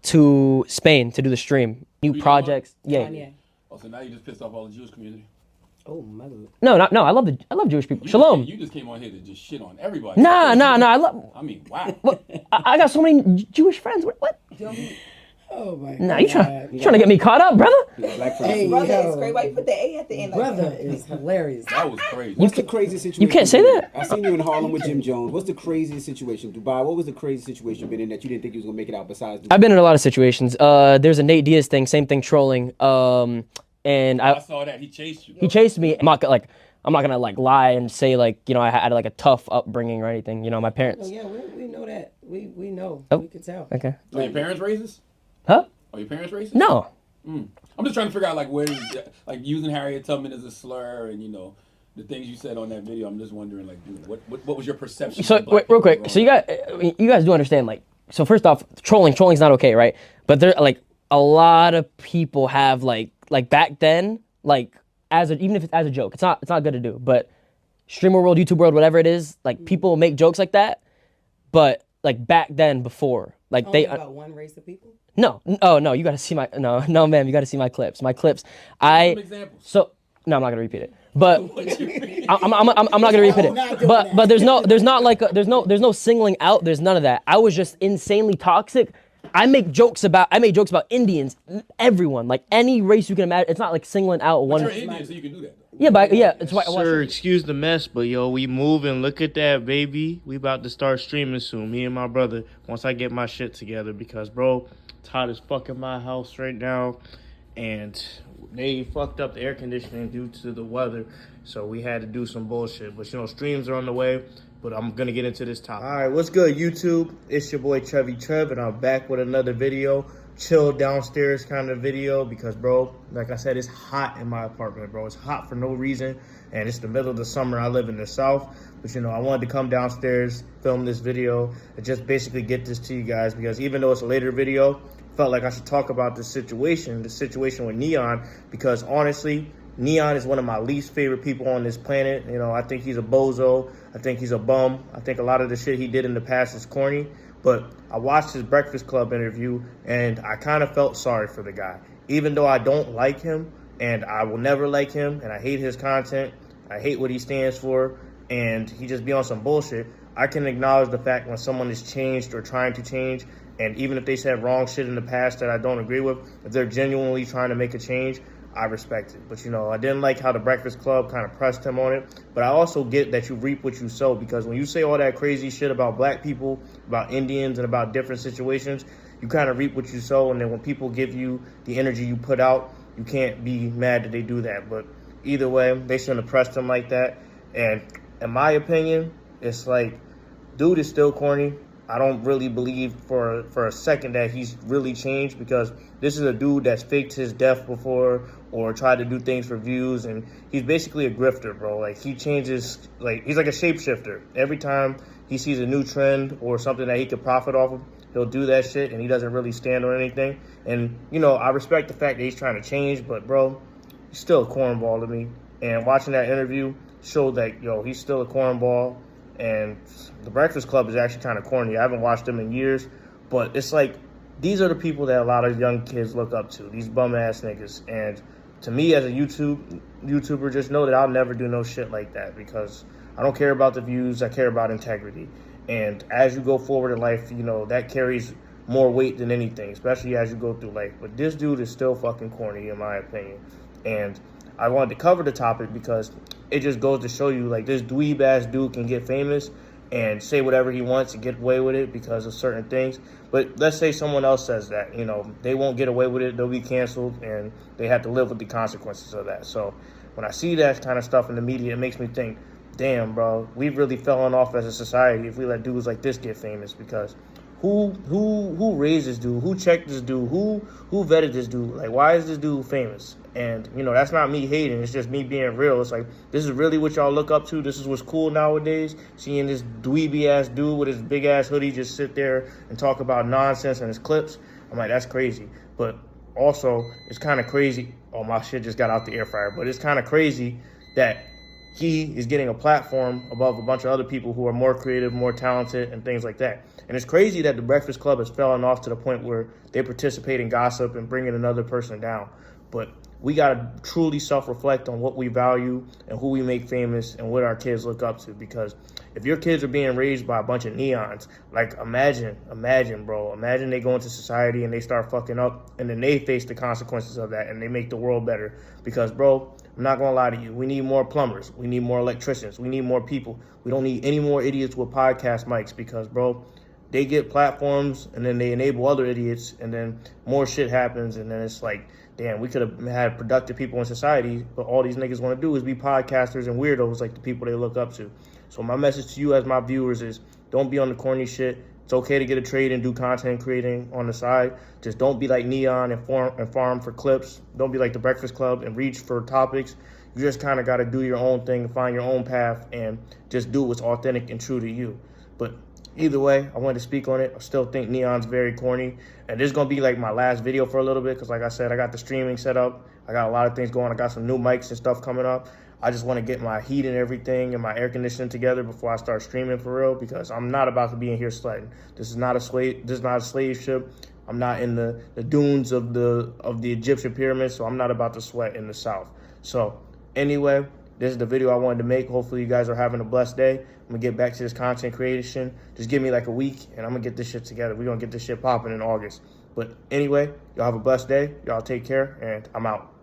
to Spain to do the stream. New projects. Yeah. Oh, so now you just pissed off all the Jewish community. Oh my God. No. I love Jewish people. Shalom. You just came on here to just shit on everybody. Nah. I mean, wow. What? I got so many Jewish friends. What? Oh my God. Nah, you trying to get me caught up, brother? Hey, brother is great. Why you put the A at the end? Brother is hilarious. That was crazy. What's the craziest situation? You can't say that. I seen you in Harlem with Jim Jones. What's the craziest situation? Dubai, what was the craziest situation you've been in that you didn't think you was going to make it out besides Dubai? I've been in a lot of situations. There's a Nate Diaz thing, same thing, trolling. And I saw that. He chased you. He chased me. I'm not gonna lie and say I had a tough upbringing or anything. My parents. Oh yeah, we know that. We know. Oh. We can tell. Okay. Are your parents racist? Huh? Are your parents racist? No. I'm just trying to figure out where using Harriet Tubman as a slur and the things you said on that video. I'm just wondering what was your perception? So wait, real quick. So you guys do understand so first off, trolling's not okay, right? But there a lot of people have back then even if it's as a joke, it's not good to do. But streamer world, YouTube world, whatever it is, people make jokes like that. But back then, before Only about one race of people. No, no, you got to see no, ma'am, you got to see my clips. My clips. No, I'm not gonna repeat it. But I'm not gonna repeat it. But there's no singling out. There's none of that. I was just insanely toxic. I made jokes about Indians, everyone, any race you can imagine. It's not singling out one. You're Indian, so you can do that. Yeah, but it's why. Sir, excuse the mess, but we moving. Look at that, baby. We about to start streaming soon. Me and my brother. Once I get my shit together, because bro, it's hot as fuck in my house right now, and they fucked up the air conditioning due to the weather, so we had to do some bullshit. But streams are on the way. But I'm gonna get into this topic. All right, what's good, YouTube? It's your boy Trev, and I'm back with another video. Chill downstairs kind of video because, bro, like I said, it's hot in my apartment, bro. It's hot for no reason, and it's the middle of the summer. I live in the South, but I wanted to come downstairs, film this video, and just basically get this to you guys because even though it's a later video, felt like I should talk about the situation with N3on, because honestly, N3on is one of my least favorite people on this planet. I think he's a bozo. I think he's a bum. I think a lot of the shit he did in the past is corny. But I watched his Breakfast Club interview, and I kind of felt sorry for the guy. Even though I don't like him, and I will never like him, and I hate his content, I hate what he stands for, and he just be on some bullshit, I can acknowledge the fact when someone is changed or trying to change, and even if they said wrong shit in the past that I don't agree with, if they're genuinely trying to make a change, I respect it. But, I didn't like how the Breakfast Club kind of pressed him on it. But I also get that you reap what you sow, because when you say all that crazy shit about black people, about Indians, and about different situations, you kind of reap what you sow. And then when people give you the energy you put out, you can't be mad that they do that. But either way, they shouldn't have pressed him like that. And in my opinion, it's dude is still corny. I don't really believe for a second that he's really changed, because this is a dude that's faked his death before or tried to do things for views, and he's basically a grifter, bro. He changes, he's like a shapeshifter. Every time he sees a new trend or something that he could profit off of, he'll do that shit, and he doesn't really stand on anything. And, I respect the fact that he's trying to change, but, bro, he's still a cornball to me. And watching that interview showed that, he's still a cornball. And the Breakfast Club is actually kind of corny. I haven't watched them in years, but it's these are the people that a lot of young kids look up to, these bum-ass niggas. And to me, as a YouTuber, just know that I'll never do no shit like that, because I don't care about the views. I care about integrity. And as you go forward in life, that carries more weight than anything, especially as you go through life. But this dude is still fucking corny, in my opinion. And I wanted to cover the topic because it just goes to show you, this dweeb-ass dude can get famous and say whatever he wants and get away with it because of certain things. But let's say someone else says that, they won't get away with it. They'll be canceled, and they have to live with the consequences of that. So when I see that kind of stuff in the media, it makes me think, damn, bro, we've really fallen off as a society if we let dudes like this get famous, because who raised this dude? Who checked this dude? Who vetted this dude? Why is this dude famous? And, that's not me hating. It's just me being real. It's this is really what y'all look up to? This is what's cool nowadays? Seeing this dweeby-ass dude with his big-ass hoodie just sit there and talk about nonsense in his clips? I'm that's crazy. But also, it's kind of crazy. Oh, my shit just got out the air fryer. But it's kind of crazy that he is getting a platform above a bunch of other people who are more creative, more talented, and things like that. And it's crazy that the Breakfast Club has fallen off to the point where they participate in gossip and bringing another person down. But we got to truly self-reflect on what we value and who we make famous and what our kids look up to. Because if your kids are being raised by a bunch of neons, like imagine, bro. Imagine they go into society and they start fucking up and then they face the consequences of that and they make the world better. Because, bro, I'm not going to lie to you. We need more plumbers. We need more electricians. We need more people. We don't need any more idiots with podcast mics because, bro, they get platforms and then they enable other idiots and then more shit happens and then it's like, damn, we could have had productive people in society, but all these niggas want to do is be podcasters and weirdos like the people they look up to. So my message to you as my viewers is don't be on the corny shit. It's okay to get a trade and do content creating on the side. Just don't be like N3on and farm for clips. Don't be like the Breakfast Club and reach for topics. You just kind of got to do your own thing and find your own path and just do what's authentic and true to you. But either way, I wanted to speak on it. I still think N3on's very corny. And this is going to be like my last video for a little bit because like I said, I got the streaming set up. I got a lot of things going. I got some new mics and stuff coming up. I just want to get my heat and everything and my air conditioning together before I start streaming for real because I'm not about to be in here sweating. This is not a slave ship. I'm not in the dunes of the Egyptian pyramids, so I'm not about to sweat in the South. So anyway, this is the video I wanted to make. Hopefully you guys are having a blessed day. I'm going to get back to this content creation. Just give me like a week, and I'm going to get this shit together. We're going to get this shit popping in August. But anyway, y'all have a blessed day. Y'all take care, and I'm out.